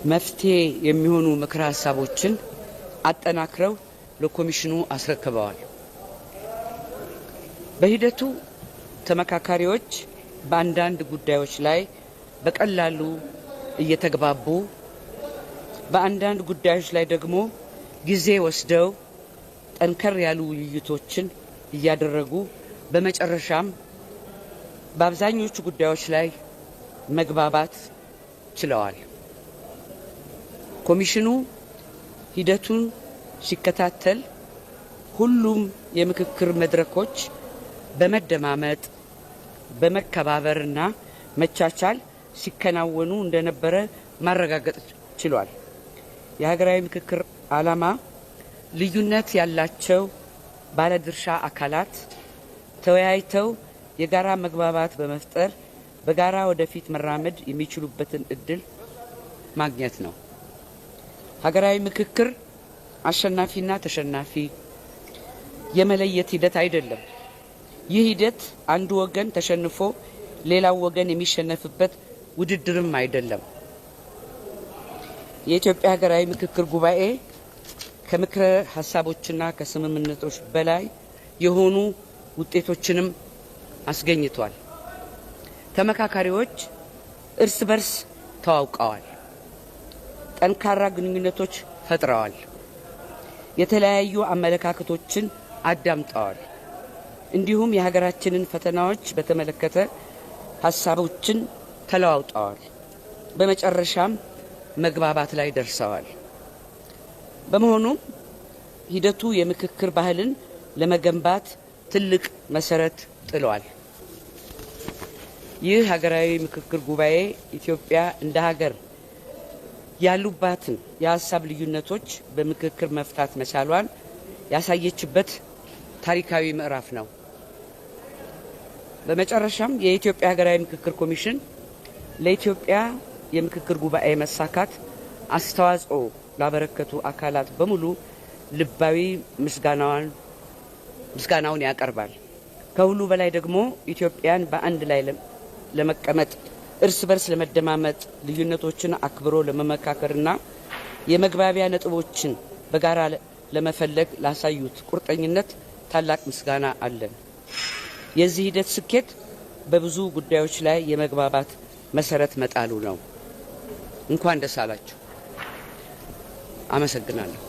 መፍትሄ የሚሆኑ ምክረ ሀሳቦችን አጠናክረው ለኮሚሽኑ አስረክበዋል። በሂደቱ ተመካካሪዎች በአንዳንድ ጉዳዮች ላይ በቀላሉ እየተግባቡ በአንዳንድ ጉዳዮች ላይ ደግሞ ጊዜ ወስደው ጠንከር ያሉ ውይይቶችን እያደረጉ በመጨረሻም በአብዛኞቹ ጉዳዮች ላይ መግባባት ችለዋል። ኮሚሽኑ ሂደቱን ሲከታተል ሁሉም የምክክር መድረኮች በመደማመጥ በመከባበርና መቻቻል ሲከናወኑ እንደነበረ ማረጋገጥ ችሏል። የሀገራዊ ምክክር ዓላማ ልዩነት ያላቸው ባለድርሻ አካላት ተወያይተው የጋራ መግባባት በመፍጠር በጋራ ወደፊት መራመድ የሚችሉበትን እድል ማግኘት ነው። ሀገራዊ ምክክር አሸናፊና ተሸናፊ የመለየት ሂደት አይደለም። ይህ ሂደት አንዱ ወገን ተሸንፎ ሌላው ወገን የሚሸነፍበት ውድድርም አይደለም። የኢትዮጵያ ሀገራዊ ምክክር ጉባኤ ከምክረ ሀሳቦችና ከስምምነቶች በላይ የሆኑ ውጤቶችንም አስገኝቷል። ተመካካሪዎች እርስ በርስ ተዋውቀዋል፣ ጠንካራ ግንኙነቶች ፈጥረዋል፣ የተለያዩ አመለካከቶችን አዳምጠዋል። እንዲሁም የሀገራችንን ፈተናዎች በተመለከተ ሀሳቦችን ተለዋውጠዋል። በመጨረሻም መግባባት ላይ ደርሰዋል። በመሆኑም ሂደቱ የምክክር ባህልን ለመገንባት ትልቅ መሰረት ጥሏል። ይህ ሀገራዊ ምክክር ጉባኤ ኢትዮጵያ እንደ ሀገር ያሉባትን የሀሳብ ልዩነቶች በምክክር መፍታት መቻሏን ያሳየችበት ታሪካዊ ምዕራፍ ነው። በመጨረሻም የኢትዮጵያ ሀገራዊ ምክክር ኮሚሽን ለኢትዮጵያ የምክክር ጉባኤ መሳካት አስተዋጽኦ ላበረከቱ አካላት በሙሉ ልባዊ ምስጋናውን ያቀርባል። ከሁሉ በላይ ደግሞ ኢትዮጵያን በአንድ ላይ ለመቀመጥ እርስ በርስ ለመደማመጥ ልዩነቶችን አክብሮ ለመመካከርና የመግባቢያ ነጥቦችን በጋራ ለመፈለግ ላሳዩት ቁርጠኝነት ታላቅ ምስጋና አለን። የዚህ ሂደት ስኬት በብዙ ጉዳዮች ላይ የመግባባት መሰረት መጣሉ ነው። እንኳን ደስ አላችሁ። አመሰግናለሁ።